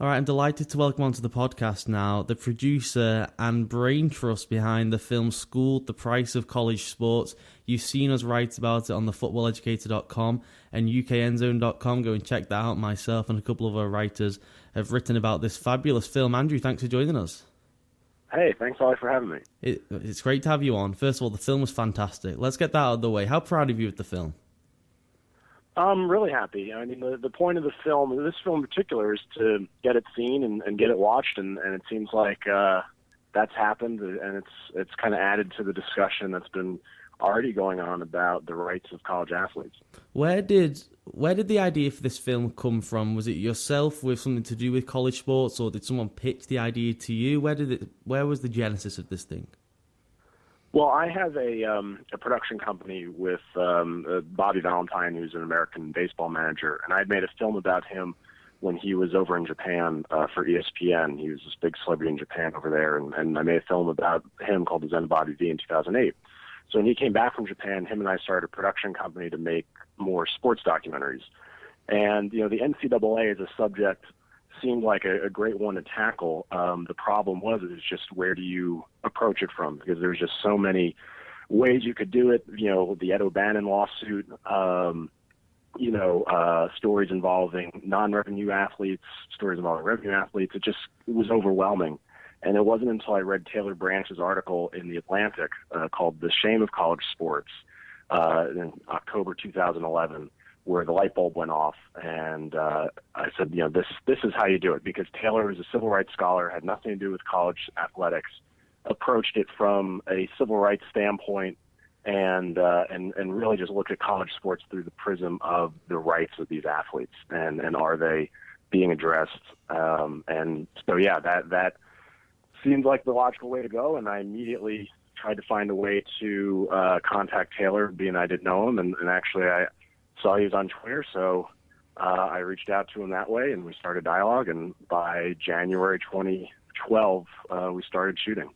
All right, I'm delighted to welcome onto the podcast now the producer and brain trust behind the film Schooled, The Price of College Sports. You've seen us write about it on the footballeducator.com and UKEndZone.com. Go and check that out. Myself and a couple of our writers have written about this fabulous film. Andrew, thanks for joining us. Hey, thanks, Ollie, for having me. It's great to have you on. First of all, the film was fantastic. Let's get that out of the way. How proud of you of the film? I'm really happy. I mean, the point of the film, this film in particular, is to get it seen and get it watched, and it seems like that's happened, and it's kind of added to the discussion that's been already going on about the rights of college athletes. Where did the idea for this film come from? Was it yourself with something to do with college sports, or did someone pitch the idea to you? Where was the genesis of this thing? Well, I have a production company with Bobby Valentine, who's an American baseball manager, and I'd made a film about him when he was over in Japan for ESPN. He was this big celebrity in Japan over there, and I made a film about him called The Zen Body V in 2008. So when he came back from Japan, him and I started a production company to make more sports documentaries. And, the NCAA as a subject seemed like a great one to tackle. The problem is just where do you approach it from? Because there's just so many ways you could do it. The Ed O'Bannon lawsuit, stories involving non-revenue athletes, stories involving revenue athletes. It was overwhelming. And it wasn't until I read Taylor Branch's article in The Atlantic called The Shame of College Sports in October 2011 where the light bulb went off, and I said, this is how you do it, because Taylor is a civil rights scholar, had nothing to do with college athletics, approached it from a civil rights standpoint, and really just looked at college sports through the prism of the rights of these athletes, and are they being addressed? And so, that seemed like the logical way to go, and I immediately tried to find a way to contact Taylor, being I didn't know him, and actually I saw he was on Twitter, so I reached out to him that way, and we started dialogue, and by January 2012, we started shooting.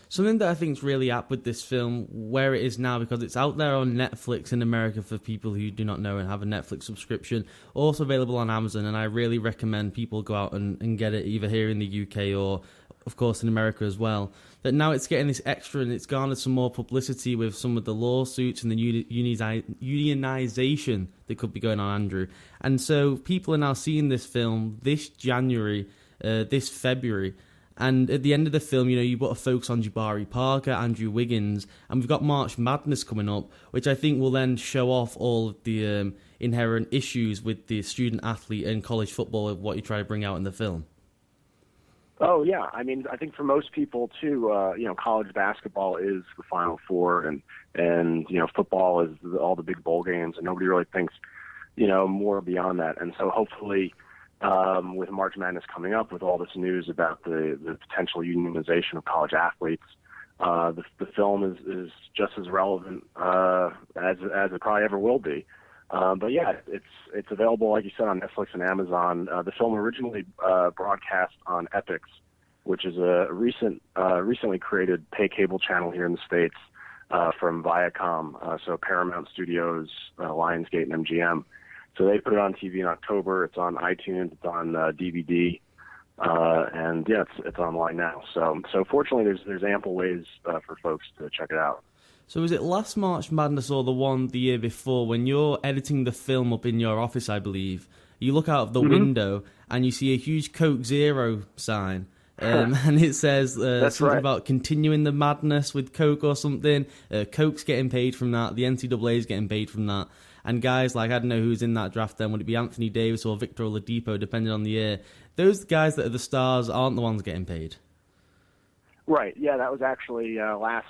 Something that I think is really apt with this film, where it is now, because it's out there on Netflix in America for people who do not know and have a Netflix subscription, also available on Amazon, and I really recommend people go out and get it either here in the UK or, of course, in America as well. That now it's getting this extra, and it's garnered some more publicity with some of the lawsuits and the unionization that could be going on, Andrew. And so people are now seeing this film this January, this February, and at the end of the film, you've got a focus on Jabari Parker, Andrew Wiggins, and we've got March Madness coming up, which I think will then show off all of the inherent issues with the student athlete and college football of what you try to bring out in the film. Oh, yeah. I mean, I think for most people, too, college basketball is the Final Four, and football is all the big bowl games, and nobody really thinks, more beyond that. And so hopefully with March Madness coming up, with all this news about the potential unionization of college athletes, the film is just as relevant as it probably ever will be. But yeah, it's available, like you said, on Netflix and Amazon. The film originally broadcast on Epix, which is a recently created pay cable channel here in the States from Viacom, so Paramount Studios, Lionsgate, and MGM. So they put it on TV in October. It's on iTunes. It's on DVD. And yeah, it's online now. So fortunately, there's ample ways for folks to check it out. So was it last March Madness or the one the year before, when you're editing the film up in your office, I believe, you look out of the window and you see a huge Coke Zero sign, and it says something about continuing the madness with Coke or something. Coke's getting paid from that. The NCAA is getting paid from that. And guys like, I don't know who's in that draft then, would it be Anthony Davis or Victor Oladipo, depending on the year? Those guys that are the stars aren't the ones getting paid. Right, yeah, that was actually last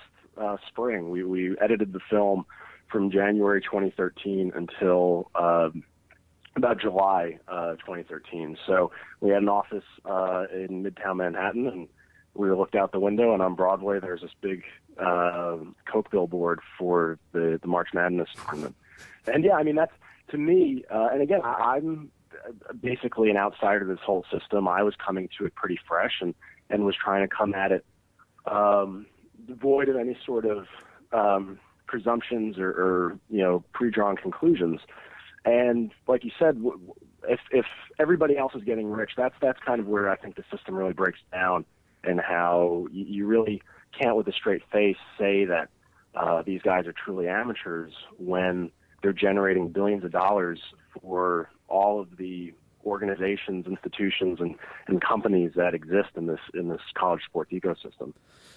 spring. We edited the film from January 2013 until about July 2013. So we had an office in Midtown Manhattan, and we looked out the window, and on Broadway there's this big Coke billboard for the March Madness tournament. And yeah, I mean, that's, to me, and again, I'm basically an outsider to this whole system. I was coming to it pretty fresh and was trying to come at it devoid of any sort of presumptions or pre-drawn conclusions. And like you said, if everybody else is getting rich, that's kind of where I think the system really breaks down, and how you really can't with a straight face say that these guys are truly amateurs when they're generating billions of dollars for all of the organizations, institutions, and companies that exist in this college sports ecosystem.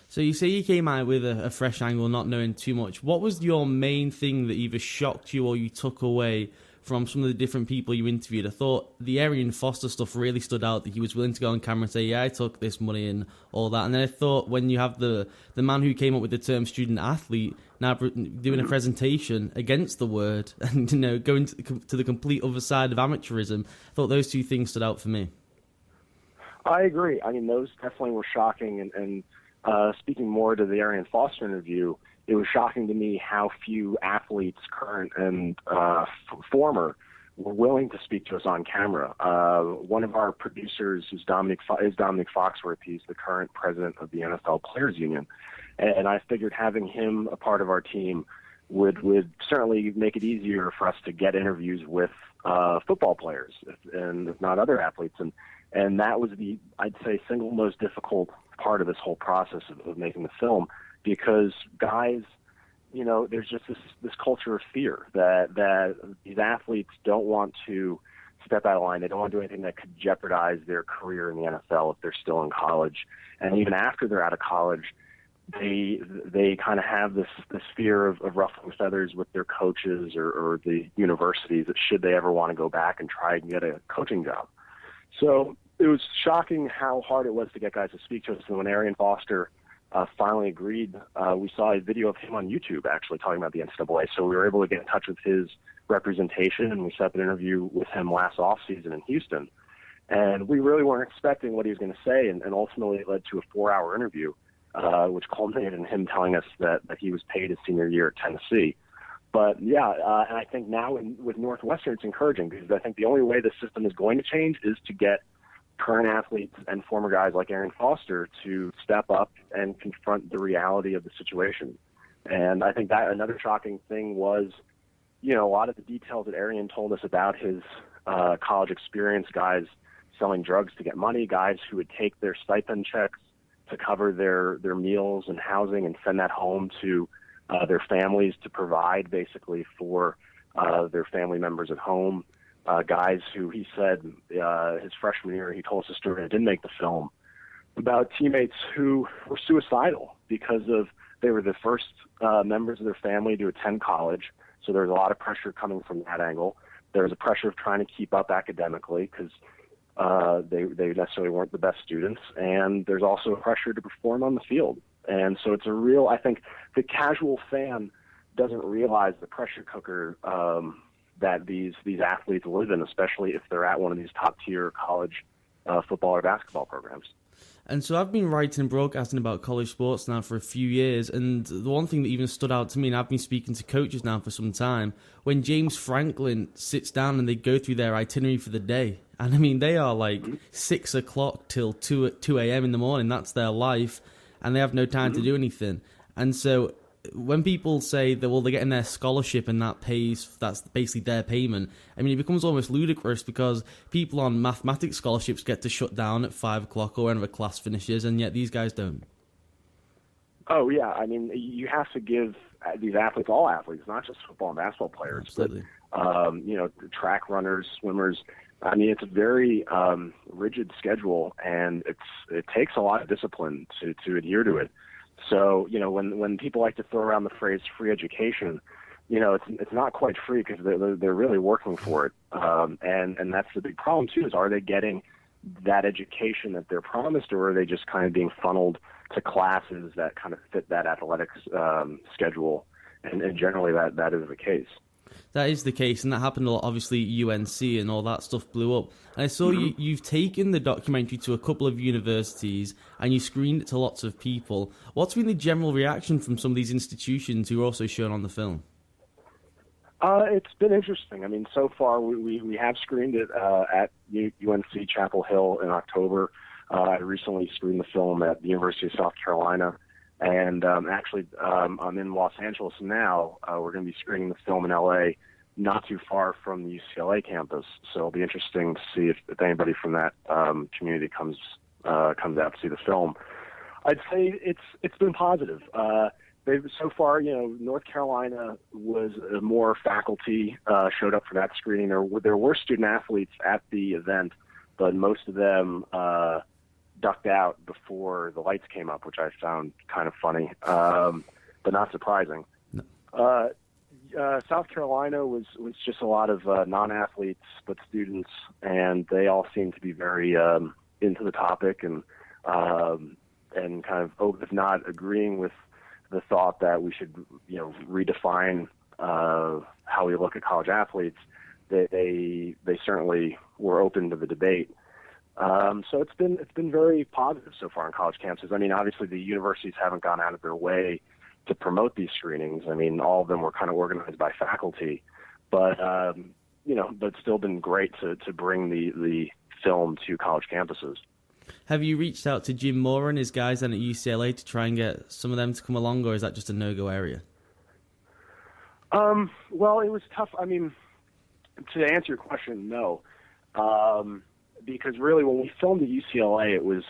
So you say you came out with a fresh angle, not knowing too much. What was your main thing that either shocked you or you took away from some of the different people you interviewed? I thought the Arian Foster stuff really stood out, that he was willing to go on camera and say, yeah, I took this money and all that. And then I thought when you have the man who came up with the term student athlete now doing a presentation against the word and, you know, going to the complete other side of amateurism, I thought those two things stood out for me. I agree. I mean, those definitely were shocking. And speaking more to the Arian Foster interview, it was shocking to me how few athletes, current and former, were willing to speak to us on camera. One of our producers is Dominic Foxworth. He's the current president of the NFL Players Union. And I figured having him a part of our team would certainly make it easier for us to get interviews with football players and if not other athletes. And that was the, I'd say, single most difficult part of this whole process of making the film, because guys, you know, there's just this culture of fear that these athletes don't want to step out of line. They don't want to do anything that could jeopardize their career in the NFL if they're still in college. And even after they're out of college, they kind of have this fear of ruffling feathers with their coaches or the universities, that should they ever want to go back and try and get a coaching job. So it was shocking how hard it was to get guys to speak to us. And when Arian Foster finally agreed, we saw a video of him on YouTube actually talking about the NCAA. So we were able to get in touch with his representation, and we set up an interview with him last offseason in Houston. And we really weren't expecting what he was going to say, and ultimately it led to a 4-hour interview, which culminated in him telling us that he was paid his senior year at Tennessee. But yeah, and I think now with Northwestern, it's encouraging, because I think the only way the system is going to change is to get current athletes and former guys like Arian Foster to step up and confront the reality of the situation. And I think that another shocking thing was, you know, a lot of the details that Arian told us about his college experience, guys selling drugs to get money, guys who would take their stipend checks to cover their meals and housing and send that home to their families to provide basically for their family members at home. Guys who he said his freshman year, he told us a story that didn't make the film about teammates who were suicidal because they were the first members of their family to attend college. So there was a lot of pressure coming from that angle. There was a pressure of trying to keep up academically because they necessarily weren't the best students. And there's also a pressure to perform on the field. And so it's a real, I think the casual fan doesn't realize the pressure cooker that these athletes live in, especially if they're at one of these top-tier college football or basketball programs. And so I've been writing and broadcasting about college sports now for a few years, and the one thing that even stood out to me, and I've been speaking to coaches now for some time, when James Franklin sits down and they go through their itinerary for the day, and I mean, they are like 6 o'clock till 2 a.m. in the morning, that's their life, and they have no time to do anything. And so when people say that, well, they're getting their scholarship and that's basically their payment, I mean, it becomes almost ludicrous, because people on mathematics scholarships get to shut down at 5 o'clock or whenever class finishes, and yet these guys don't. Oh, yeah. I mean, you have to give these athletes, all athletes, not just football and basketball players, absolutely, but, you know, track runners, swimmers. I mean, it's a very rigid schedule, and it takes a lot of discipline to adhere to it. So, you know, when people like to throw around the phrase free education, you know, it's not quite free, because they're really working for it. And that's the big problem, too, is are they getting that education that they're promised, or are they just kind of being funneled to classes that kind of fit that athletics schedule? And generally that is the case. That is the case, and that happened a lot. Obviously, UNC and all that stuff blew up. And I saw you've taken the documentary to a couple of universities, and you screened it to lots of people. What's been the general reaction from some of these institutions who are also shown on the film? It's been interesting. I mean, so far we have screened it at UNC Chapel Hill in October. I recently screened the film at the University of South Carolina. And actually, I'm in Los Angeles now. We're going to be screening the film in L.A. not too far from the UCLA campus. So it'll be interesting to see if anybody from that community comes out to see the film. I'd say it's been positive. They've so far, North Carolina was more faculty showed up for that screening. There were student athletes at the event, but most of them ducked out before the lights came up, which I found kind of funny, but not surprising. No. South Carolina was just a lot of non-athletes, but students, and they all seemed to be very into the topic and kind of, if not agreeing with the thought that we should, redefine how we look at college athletes. They certainly were open to the debate. So it's been very positive so far on college campuses. I mean, obviously the universities haven't gone out of their way to promote these screenings. I mean, all of them were kind of organized by faculty, but but still been great to bring the film to college campuses. Have you reached out to Jim Moore and his guys then at UCLA to try and get some of them to come along, or is that just a no-go area? Well, it was tough. I mean, to answer your question, no, because really when we filmed at UCLA, it was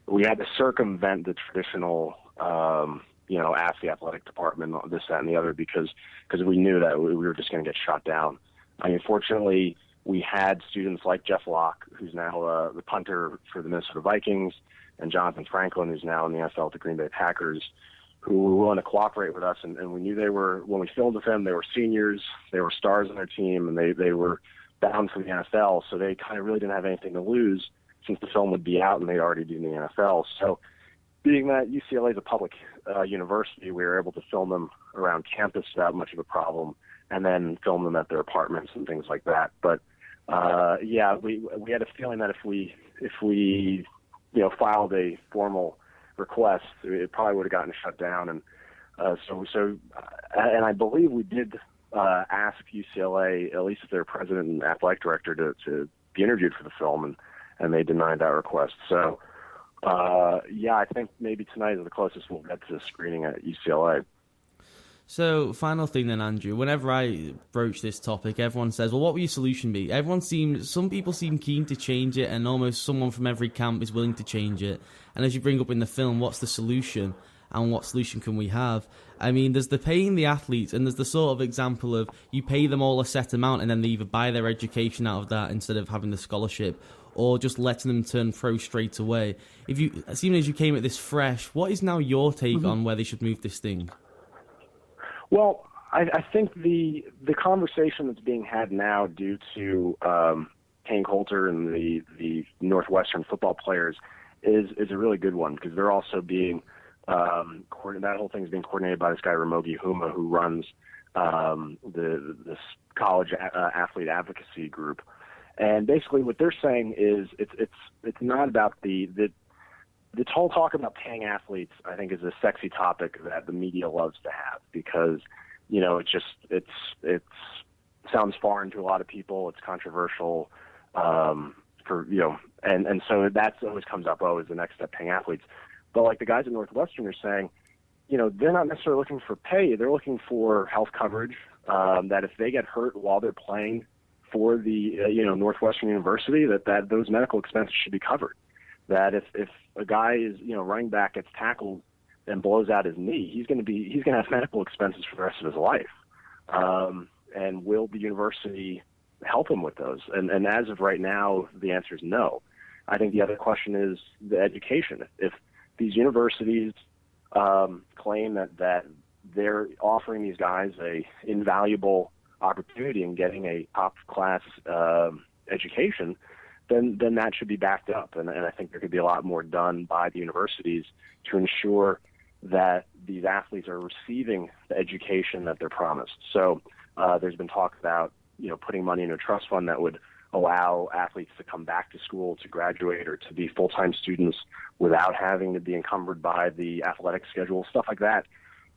we had to circumvent the traditional, ask the athletic department this, that, and the other because we knew that we were just going to get shot down. I mean, fortunately, we had students like Jeff Locke, who's now the punter for the Minnesota Vikings, and Jonathan Franklin, who's now in the NFL with the Green Bay Packers, who were willing to cooperate with us. And we knew they were, when we filmed with them, they were seniors, they were stars on their team, and they were bound for the NFL. So they kind of really didn't have anything to lose since the film would be out and they'd already been in the NFL. So being that UCLA is a public university, we were able to film them around campus without much of a problem, and then film them at their apartments and things like that. But we had a feeling that if we filed a formal request, it probably would have gotten shut down. And and I believe we did ask UCLA, at least their president and athletic director, to be interviewed for the film, and they denied that request. So I think maybe tonight is the closest we'll get to screening at UCLA. So, final thing then, Andrew. Whenever I broach this topic, everyone says, well, what will your solution be? Some people seem keen to change it, and almost someone from every camp is willing to change it. And as you bring up in the film, what's the solution? And what solution can we have? I mean, there's the paying the athletes, and there's the sort of example of you pay them all a set amount, and then they either buy their education out of that instead of having the scholarship, or just letting them turn pro straight away. Seeing as you came at this fresh, what is now your take on where they should move this thing? Well, I think the conversation that's being had now due to Kane Coulter and the Northwestern football players is a really good one, because they're also being that whole thing is being coordinated by this guy Ramogi Huma, who runs this college athlete advocacy group. And basically, what they're saying is it's not about the whole talk about paying athletes. I think is a sexy topic that the media loves to have, because it sounds foreign to a lot of people. It's controversial, and so that's always comes up. As the next step, paying athletes. But like the guys at Northwestern are saying, they're not necessarily looking for pay. They're looking for health coverage. That if they get hurt while they're playing for the Northwestern University, that those medical expenses should be covered. That if a guy is running back gets tackled and blows out his knee, he's going to have medical expenses for the rest of his life. And will the university help him with those? And as of right now, the answer is no. I think the other question is the education. If these universities claim that they're offering these guys a invaluable opportunity in getting a top class education, then that should be backed up. And I think there could be a lot more done by the universities to ensure that these athletes are receiving the education that they're promised. So there's been talk about putting money in a trust fund that would allow athletes to come back to school, to graduate, or to be full-time students without having to be encumbered by the athletic schedule, stuff like that.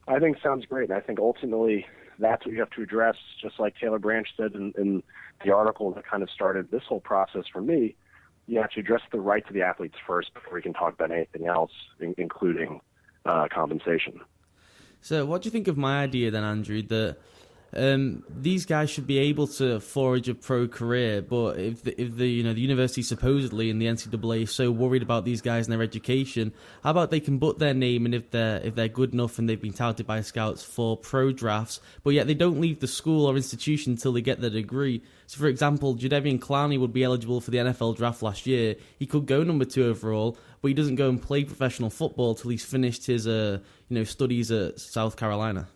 I think sounds great. And I think ultimately that's what you have to address, just like Taylor Branch said in the article that kind of started this whole process for me. You have to address the right to the athletes first before we can talk about anything else, including compensation. So what do you think of my idea then, Andrew, that these guys should be able to forge a pro career. But if the university supposedly and the NCAA is so worried about these guys and their education, how about they can put their name, and if they're good enough and they've been touted by scouts for pro drafts, but yet they don't leave the school or institution until they get their degree. So, for example, Connolly would be eligible for the NFL draft last year. He could go number 2 overall, but he doesn't go and play professional football till he's finished his studies at South Carolina.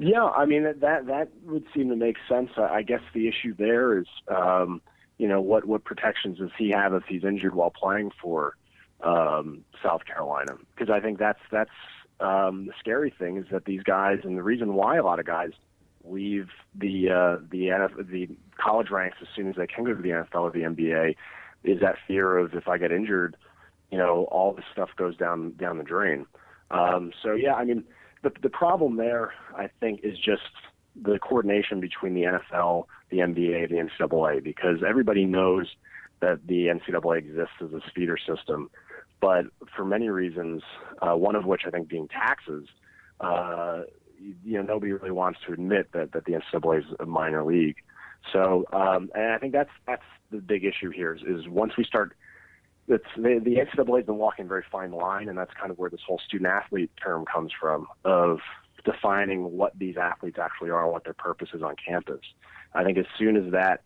Yeah, I mean that would seem to make sense. I guess the issue there is, what protections does he have if he's injured while playing for South Carolina? Because I think that's the scary thing is that these guys, and the reason why a lot of guys leave the college ranks as soon as they can go to the NFL or the NBA, is that fear of, if I get injured, all this stuff goes down the drain. So yeah, I mean. The problem there, I think, is just the coordination between the NFL, the NBA, the NCAA, because everybody knows that the NCAA exists as a feeder system, but for many reasons, one of which I think being taxes, nobody really wants to admit that the NCAA is a minor league. So, and I think that's the big issue here is once we start. The NCAA has been walking a very fine line, and that's kind of where this whole student-athlete term comes from, of defining what these athletes actually are and what their purpose is on campus. I think as soon as that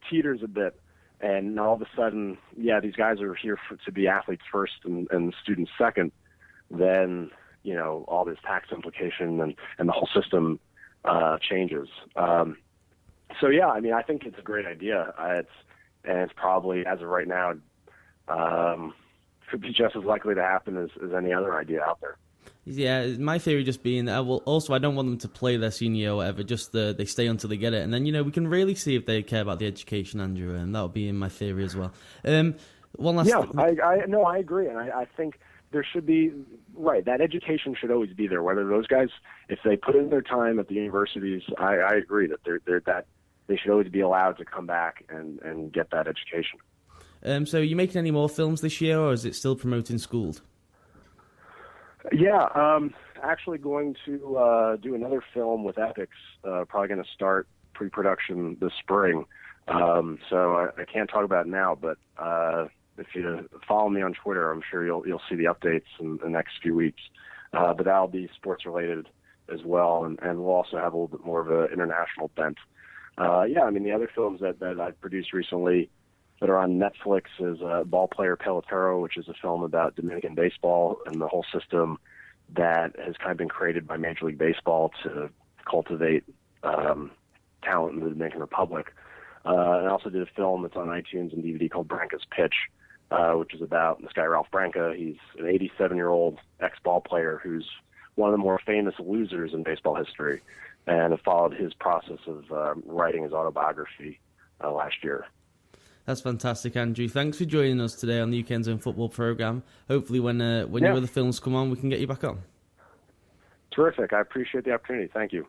teeters a bit, and all of a sudden, these guys are here to be athletes first and students second, then, all this tax implication and the whole system changes. So, yeah, I mean, I think it's a great idea. It's probably, as of right now, could be just as likely to happen as any other idea out there. Yeah, my theory just being that, I don't want them to play their senior or whatever, just they stay until they get it. And then, we can really see if they care about the education, Andrew, and that would be in my theory as well. One last... Yeah, I agree. And I think there should be, that education should always be there. Whether those guys, if they put in their time at the universities, I agree that they should always be allowed to come back and get that education. So are you making any more films this year, or is it still promoting Schooled? Yeah, actually going to do another film with Epics, probably going to start pre-production this spring. So I can't talk about it now, but if you follow me on Twitter, I'm sure you'll see the updates in the next few weeks. But that'll be sports-related as well, and we'll also have a little bit more of an international bent. I mean, the other films that I've produced recently that are on Netflix is Ball Player Pelotero, which is a film about Dominican baseball and the whole system that has kind of been created by Major League Baseball to cultivate talent in the Dominican Republic. And I also did a film that's on iTunes and DVD called Branca's Pitch, which is about this guy, Ralph Branca. He's an 87-year-old ex-ball player who's one of the more famous losers in baseball history, and have followed his process of writing his autobiography last year. That's fantastic, Andrew. Thanks for joining us today on the UKEndZone Football Program. Hopefully when your other films come on, we can get you back on. Terrific. I appreciate the opportunity. Thank you.